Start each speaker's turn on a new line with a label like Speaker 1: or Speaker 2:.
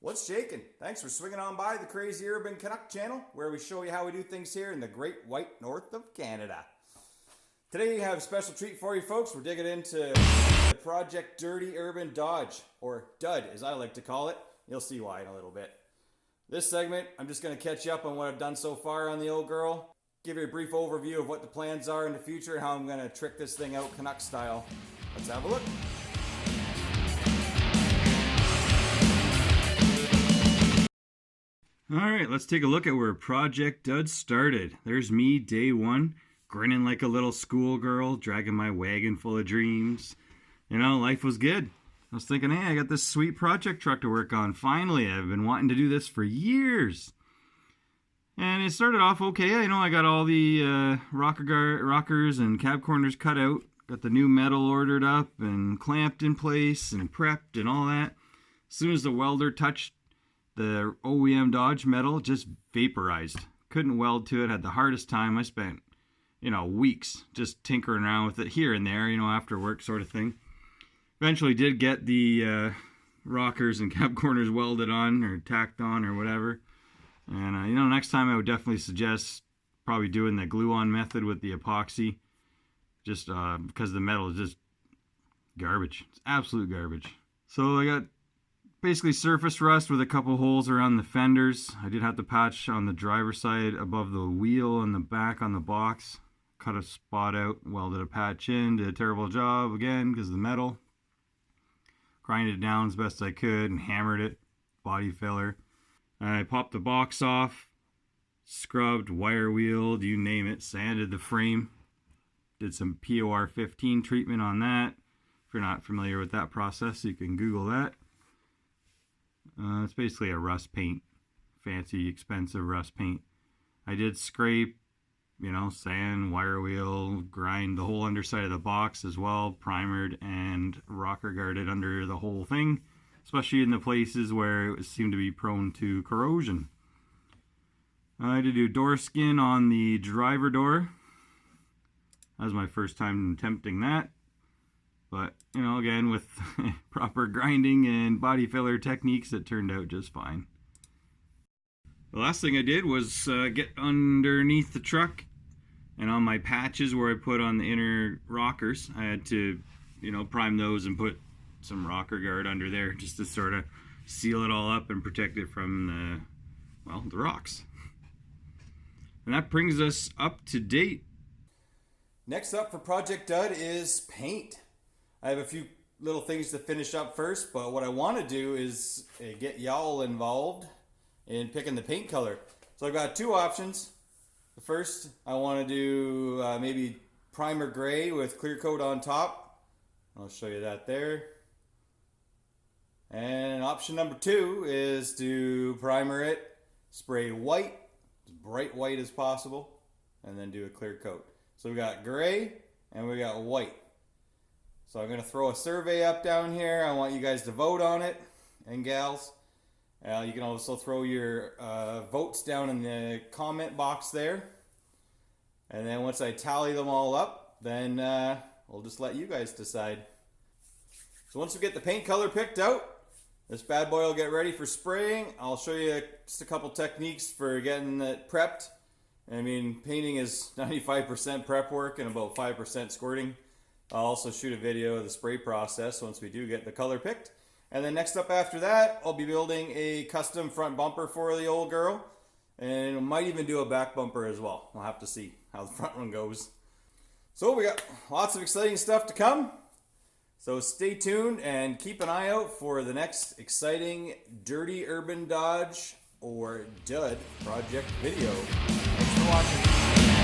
Speaker 1: What's shaking? Thanks for swinging on by the Crazy Urban Canuck channel, where we show you how we do things here in the Great White North of Canada. Today we have a special treat for you folks. We're digging into Project Dirty Urban Dodge, or DUD as I like to call it. You'll see why in a little bit. This segment, I'm just going to catch you up on what I've done so far on the old girl, give you a brief overview of what the plans are in the future and how I'm going to trick this thing out Canuck style. Let's have a look.
Speaker 2: Alright, let's take a look at where Project DUD started. There's me, day one, grinning like a little schoolgirl, dragging my wagon full of dreams. You know, life was good. I was thinking, hey, I got this sweet project truck to work on. Finally, I've been wanting to do this for years. And it started off okay. I know I got all the rockers and cab corners cut out. Got the new metal ordered up and clamped in place and prepped and all that. As soon as the welder touched the OEM Dodge metal, just vaporized. Couldn't weld to it, had the hardest time. I spent, weeks just tinkering around with it here and there, after work sort of thing. Eventually did get the rockers and cab corners welded on or tacked on or whatever. And, next time I would definitely suggest probably doing the glue-on method with the epoxy. Just because the metal is just garbage. It's absolute garbage. So I got basically surface rust with a couple holes around the fenders. I did have to patch on the driver's side above the wheel and the back on the box. Cut a spot out, welded a patch in, did a terrible job again because of the metal. Grinded it down as best I could and hammered it, body filler. I popped the box off, scrubbed, wire wheeled, you name it, sanded the frame. Did some POR 15 treatment on that. If you're not familiar with that process, you can Google that. It's basically a rust paint, fancy, expensive rust paint. I did scrape, sand, wire wheel, grind the whole underside of the box as well, primered and rocker guarded under the whole thing, especially in the places where it seemed to be prone to corrosion. I did do door skin on the driver door. That was my first time attempting that. But, again, with proper grinding and body filler techniques, it turned out just fine. The last thing I did was get underneath the truck and on my patches where I put on the inner rockers. I had to, prime those and put some rocker guard under there just to sort of seal it all up and protect it from the rocks. And that brings us up to date.
Speaker 1: Next up for Project DUD is paint. I have a few little things to finish up first, but what I want to do is get y'all involved in picking the paint color. So I've got two options. The first, I want to do maybe primer gray with clear coat on top. I'll show you that there. And option number two is to primer it, spray white, as bright white as possible, and then do a clear coat. So we got gray and we got white. So I'm going to throw a survey up down here. I want you guys to vote on it, and gals. You can also throw your votes down in the comment box there. And then once I tally them all up, then we'll just let you guys decide. So once we get the paint color picked out, this bad boy will get ready for spraying. I'll show you just a couple techniques for getting it prepped. Painting is 95% prep work and about 5% squirting. I'll also shoot a video of the spray process once we do get the color picked. And then next up after that, I'll be building a custom front bumper for the old girl. And I might even do a back bumper as well. We'll have to see how the front one goes. So we got lots of exciting stuff to come. So stay tuned and keep an eye out for the next exciting Dirty Urban Dodge or DUD project video. Thanks for watching.